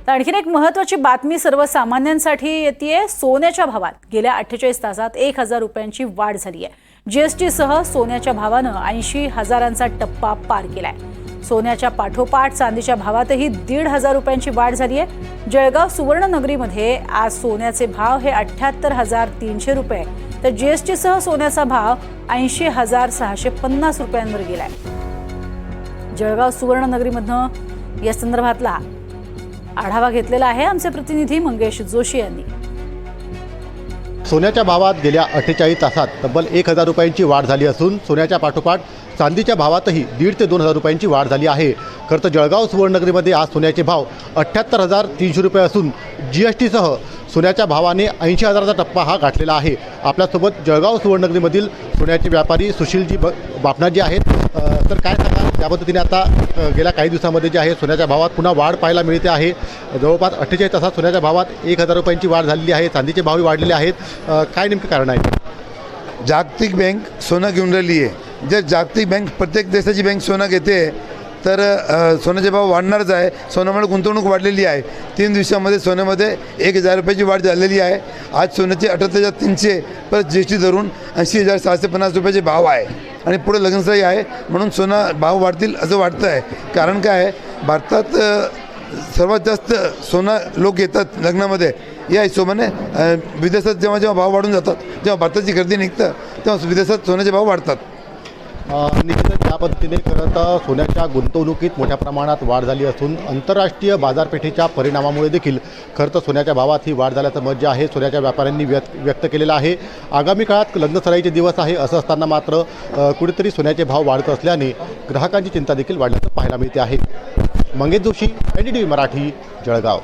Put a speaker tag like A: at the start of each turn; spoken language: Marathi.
A: तर आणखीन एक महत्त्वाची बातमी सर्वसामान्यांसाठी येते। सोन्याच्या भावात गेल्या 48 तासात 1000 रुपयांची वाढ झाली आहे। जीएसटी सह सोन्याच्या भावानं 80,000चा टप्पा पार केलाय। सोन्याच्या पाठोपाठ चांदीच्या भावातही 1,500 रुपयांची वाढ झाली आहे। जळगाव सुवर्णनगरीमध्ये आज सोन्याचे भाव हे 78,300 रुपये, तर जीएसटी सह सोन्याचा भाव 80,650 रुपयांवर गेलाय। जळगाव सुवर्णनगरीमधनं या संदर्भातला आढावा घेतलेला आहे आमचे प्रतिनिधी मंगेश जोशी यांनी।
B: सोन्याच्या भावात गेल्या 48 तासात तब्बल 1000 रुपयांची वाढ झाली असून सोन्याच्या पाठोपाठ चांदीच्या भावातही 1,500 ते 2,000 रुपयांची वाढ झाली आहे। खरं तर जळगाव सुवर्णनगरीमध्ये आज सोन्याचे भाव 78,300 रुपये असून जीएसटीसह सोन्याच्या भावाने 80,000चा टप्पा हा गाठलेला आहे। आपल्यासोबत जळगाव सुवर्णनगरीमधील सोन्याचे व्यापारी सुशीलजी बापनाजी आहेत। तर काय सांगाल त्या पद्धतीने आता गेल्या काही दिवसांमध्ये जे आहे सोन्याच्या भावात पुन्हा वाढ पाहायला मिळते आहे। जवळपास 48 तासात सोन्याच्या भावात 1000 रुपयांची वाढ झालेली आहे। चांदीचे भावही वाढलेले आहेत। काय नेमकं कारण आहे?
C: जागतिक बँक सोनं घेऊन राहिली आहे। जर जागतिक बँक प्रत्येक देशाची बँक सोनं घेते तर सोन्याचे भाव वाढणारच आहे। सोन्यामुळे गुंतवणूक वाढलेली आहे। 3 दिवसामध्ये सोन्यामध्ये 1000 रुपयाची वाढ झालेली आहे। आज सोन्याचे 78,300 परत जीएसटी धरून 80,650 रुपयाचे भाव आहे आणि पुढे लग्नसराई आहे, म्हणून सोनं भाव वाढतील असं वाटतं आहे। कारण काय आहे, भारतात सर्वात जास्त सोनं लोक घेतात लग्नामध्ये। या हिशोबाने विदेशात जेव्हा जेव्हा भाव वाढून जातात, जेव्हा भारताची गर्दी निघतं तेव्हा विदेशात सोन्याचे भाव वाढतात।
B: निश्चितच या पद्धतीने खरं तर सोन्याच्या गुंतवणुकीत मोठ्या प्रमाणात वाढ झाली असून आंतरराष्ट्रीय बाजारपेठेच्या परिणामामुळे देखील खरं तर सोन्याच्या भावात ही वाढ झाल्याचं मत जे आहे सोन्याच्या व्यापाऱ्यांनी व्यक्त केलेलं आहे। आगामी काळात लग्नसराईचे दिवस आहे, असं असताना मात्र कुठेतरी सोन्याचे भाव वाढत असल्याने ग्राहकांची चिंता देखील वाढल्याचं पाहायला मिळते आहे। मंगेश जोशी, NDTV मराठी, जळगाव।